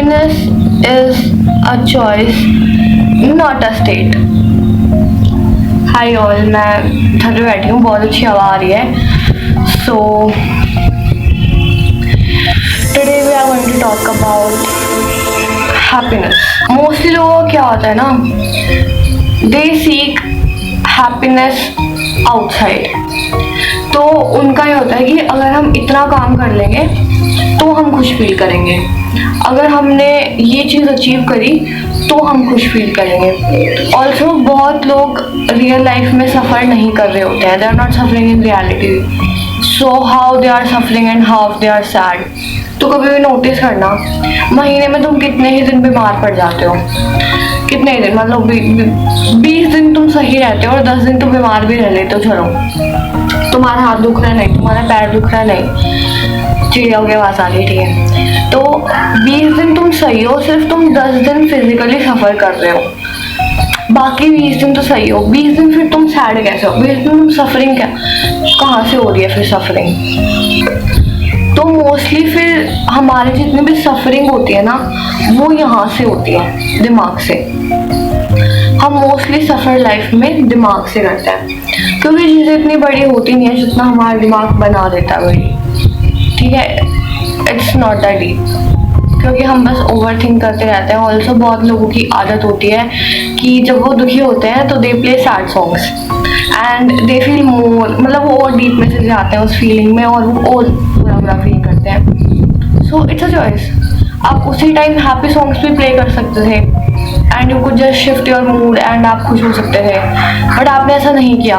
Happiness is a choice, not a state. Hi all, मैं घर पे बैठी हूँ, बहुत अच्छी हवा आ रही है. So today we are going to talk about happiness. Mostly लोगों को क्या होता है ना, दे सीक हैप्पीनेस आउटसाइड. तो उनका ये होता है कि अगर हम इतना काम कर लेंगे तो हम खुश फील करेंगे, अगर हमने ये चीज़ अचीव करी तो हम खुश फील करेंगे. ऑल्सो बहुत लोग रियल लाइफ में सफ़र नहीं कर रहे होते हैं, they are not suffering in reality. So how they are suffering and how they are sad. तो कभी भी नोटिस करना, महीने में तुम कितने ही दिन बीमार पड़ जाते हो, कितने ही दिन, मतलब 20 दिन तुम सही रहते हो और 10 दिन तुम बीमार भी रह लेते हो. चलो, तुम्हारा हाथ दुख रहा नहीं, तुम्हारा पैर दुख रहा नहीं, चिड़िया के पास आ रही, ठीक है. तो 20 दिन तुम सही हो, सिर्फ तुम 10 दिन फिजिकली सफ़र कर रहे हो, बाकी 20 दिन तो सही हो. 20 दिन फिर तुम सैड कैसे हो? 20 दिन तुम सफरिंग कहाँ से हो रही है फिर सफरिंग? तो मोस्टली फिर हमारी जितनी भी सफरिंग होती है ना, वो यहाँ से होती है, दिमाग से. हम मोस्टली सफ़र लाइफ में दिमाग से करते हैं, क्योंकि चीज़ें इतनी बड़ी होती नहीं है जितना हमारा दिमाग बना देता है बड़ी, ठीक है. इट्स नॉट दैट डीप, क्योंकि हम बस ओवर थिंक करते रहते हैं. ऑल्सो बहुत लोगों की आदत होती है कि जब वो दुखी होते हैं तो they play sad songs and they feel more, मतलब वो और डीप में चले जाते हैं उस फीलिंग में और वो और बुरा फील करते हैं. So it's a choice. आप उसी टाइम हैप्पी सॉन्ग्स भी प्ले कर सकते थे and you could just shift your mood and आप खुश हो सकते थे, बट आपने ऐसा नहीं किया.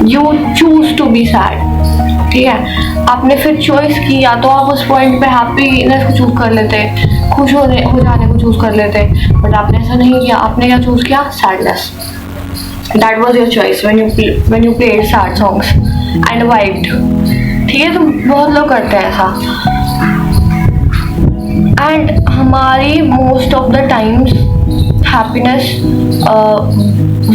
You choose to be sad, ठीक है. आपने फिर चॉइस की, या तो आप उस पॉइंट पे हैप्पीनेस को चूज कर लेते, खुश हो जाने को चूज कर लेते, बट आपने ऐसा नहीं किया. आपने क्या चूज किया? Sadness. That was your choice when you played sad songs and vibed, ठीक है. तो बहुत लोग करते हैं ऐसा. एंड हमारी most of the times happiness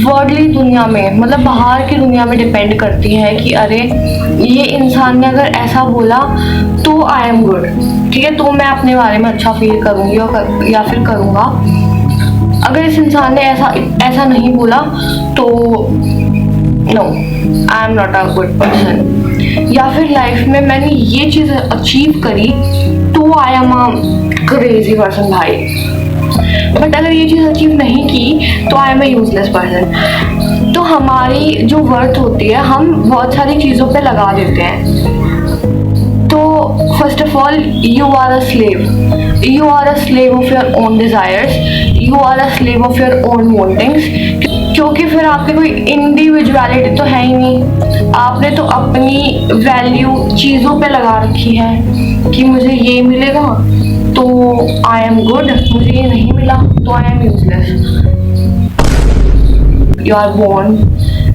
worldly दुनिया में, मतलब बाहर की दुनिया में डिपेंड करती है कि अरे ये इंसान ने अगर ऐसा बोला तो आई एम गुड, ठीक है, तो मैं अपने बारे में अच्छा फील करूँगी या फिर करूँगा. अगर इस इंसान ने ऐसा नहीं बोला तो no, I am not a good person. या फिर लाइफ में मैंने ये चीज़ अचीव करी तो I am a crazy person भाई, बट अगर ये चीज़ अचीव नहीं की तो I am a useless person. तो हमारी जो वर्थ होती है हम बहुत सारी चीज़ों पे लगा देते हैं. तो first of all you are a slave of your own desires, you are a slave of your own wantings, क्योंकि फिर आपकी कोई इंडिविजुअलिटी तो है ही नहीं. आपने तो अपनी वैल्यू चीज़ों पे लगा रखी है कि मुझे ये मिलेगा तो आई एम गुड, मुझे ये नहीं मिला तो I am useless. You are born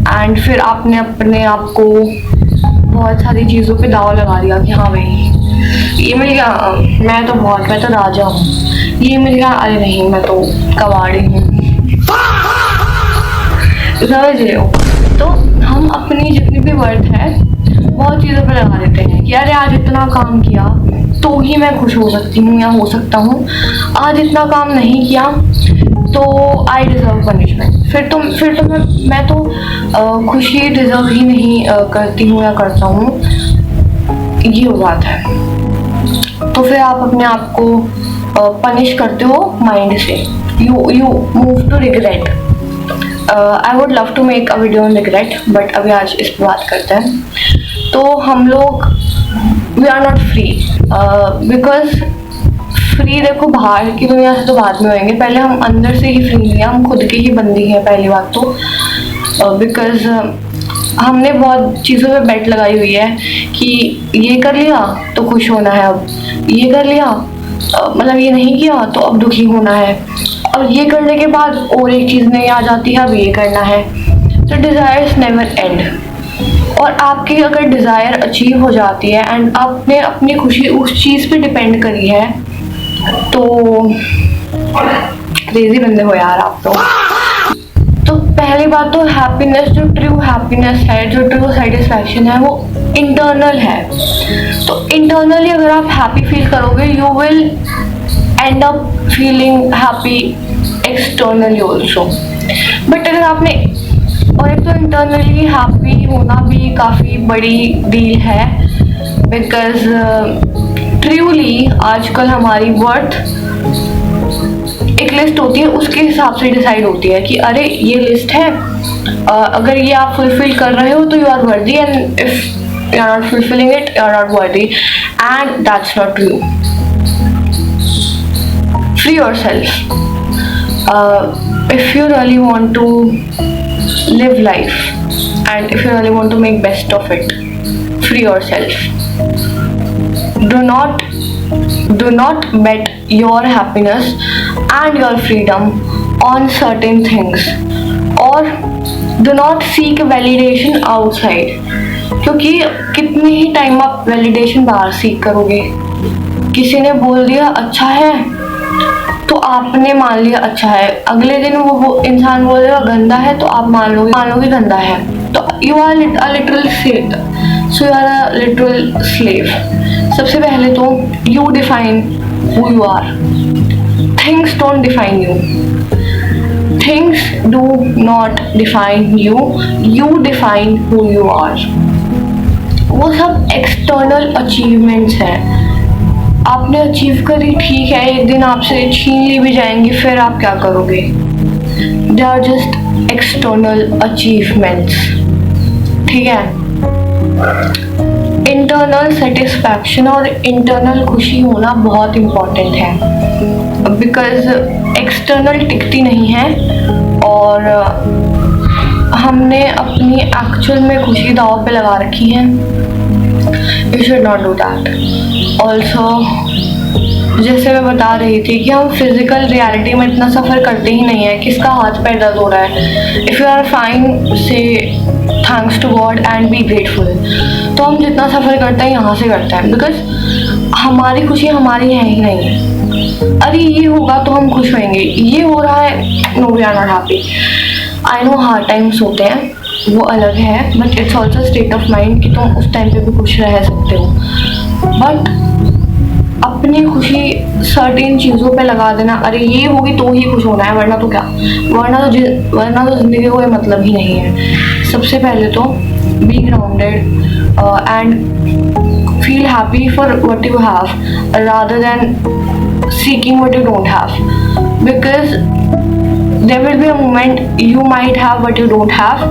and फिर आपने अपने आप को बहुत सारी चीज़ों पे दाव लगा दिया कि हाँ भाई ये मिल गया, मैं तो राजा हूँ. ये मिल गया, अरे नहीं मैं तो कबाड़ी हूँ, समझ रहे हो. तो हम अपनी जितनी भी वर्थ है बहुत चीज़ों पे लगा देते हैं कि अरे आज इतना काम किया तो ही मैं खुश हो सकती हूँ या हो सकता हूँ, आज इतना काम नहीं किया तो आई डिज़र्व पनिशमेंट. फिर तो मैं तो खुशी डिज़र्व ही नहीं करती हूँ या करता हूँ, ये हो जाता है. तो फिर आप अपने आप को पनिश करते हो माइंड से. You move to regret. I would love to make a video on regret, but अभी आज इस पर बात करते हैं. तो हम लोग we are not free, because free देखो बाहर की दुनिया से तो बाद में होंगे, पहले हम अंदर से ही फ्री नहीं है, हम खुद की ही बंदी हैं पहली बात तो. बिकॉज हमने बहुत चीज़ों पे बेट लगाई हुई है कि ये कर लिया तो खुश होना है, अब ये कर लिया मतलब ये नहीं किया तो अब दुखी होना है, और ये करने के बाद और एक चीज़ नहीं आ जाती है, अब ये करना है. तो डिज़ायर्स नेवर एंड. और आपकी अगर डिज़ायर अचीव हो जाती है एंड आपने अपनी खुशी उस चीज़ पे डिपेंड करी है तो क्रेजी बंदे हो यार आप तो पहली बात तो हैप्पीनेस, जो ट्रू हैप्पीनेस है, जो ट्रू सेटिस्फैक्शन है, वो इंटरनल है. तो इंटरनली अगर आप हैप्पी फील करोगे you will end up feeling happy externally also. But अगर आपने, और एक तो इंटरनली हैप्पी होना भी काफ़ी बड़ी डील है, बिकॉज ट्रूली आजकल हमारी वर्थ एक लिस्ट होती है, उसके हिसाब से डिसाइड होती है कि अरे ये लिस्ट है, अगर ये आप फुलफिल कर रहे हो तो you are worthy, and if you are not fulfilling it you are not worthy, and that's not true. Free yourself. If you really want to live life and if you really want to make best of it, free yourself. Do not bet your happiness and your freedom on certain things, or do not seek validation outside. क्योंकि कितने ही time आप validation बाहर सीख करोगे. किसी ने बोल दिया अच्छा है तो आपने मान लिया अच्छा है, अगले दिन वो इंसान बोलेगा गंदा है तो आप मान लोगे गंदा है. तो you are literal set, so you are a literal slave. सबसे पहले तो you define who you are. Things don't define you. Things do not define you. You define who you are. वो सब एक्सटर्नल अचीवमेंट्स हैं. आपने achieve करी, ठीक है, एक दिन आपसे छीन ली भी जाएंगी, फिर आप क्या करोगे? They are just external achievements. ठीक है. इंटरनल सेटिस्फैक्शन और इंटरनल खुशी होना बहुत इम्पोर्टेंट है, बिकॉज एक्सटर्नल टिकती नहीं है, और हमने अपनी एक्चुअल में खुशी दांव पे लगा रखी है. You should not do that. Also, जैसे मैं बता रही थी कि हम फिजिकल रियलिटी में इतना सफ़र करते ही नहीं है. किसका हाथ पैर दर्द हो रहा है? If you are fine, say thanks to God and be grateful. तो हम जितना सफ़र करते हैं यहाँ से करते हैं, बिकॉज हमारी खुशी हमारी है ही नहीं है. अरे ये होगा तो हम खुश होंगे, ये हो रहा है, no we are not happy. I know hard times होते हैं, वो अलग है, but it's also state of mind कि तुम उस टाइम पे भी खुश रह सकते हो. बट अपनी खुशी सर्टेन चीज़ों पे लगा देना, अरे ये होगी तो ही खुश होना है, वरना तो क्या, वरना तो ज़िंदगी का कोई मतलब ही नहीं है. सबसे पहले तो be grounded and feel happy for what you have rather than seeking what you don't have, because there will be a moment you might have what you don't have,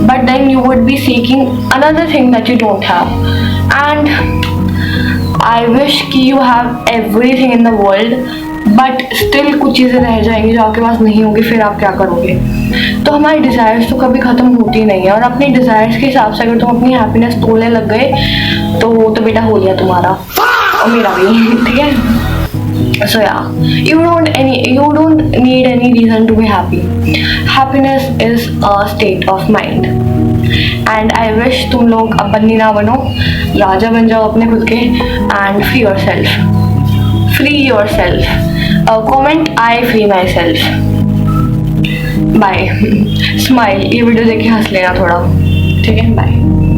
but then you would be seeking another thing that you don't have. And I wish कि you have everything in the world, but still कुछ चीज़ें रह जाएंगी जो आपके पास नहीं होगी, फिर आप क्या करोगे? तो हमारी डिज़ायर्स तो कभी ख़त्म होती नहीं है, और अपनी डिज़ायर्स के हिसाब से अगर तुम अपनी हैप्पीनेस तोड़ने लग गए तो बेटा हो गया तुम्हारा और मेरा भी. ठीक है. So yeah, you don't need any reason to be happy. Happiness is a state of mind. And I wish तुम लोग अब बंदी ना बनो, राजा बन जाओ अपने खुद के, and free yourself. Free yourself. Comment I free myself. Bye. Smile. ये वीडियो देख के हंस लेना थोड़ा. ठीक है. Bye.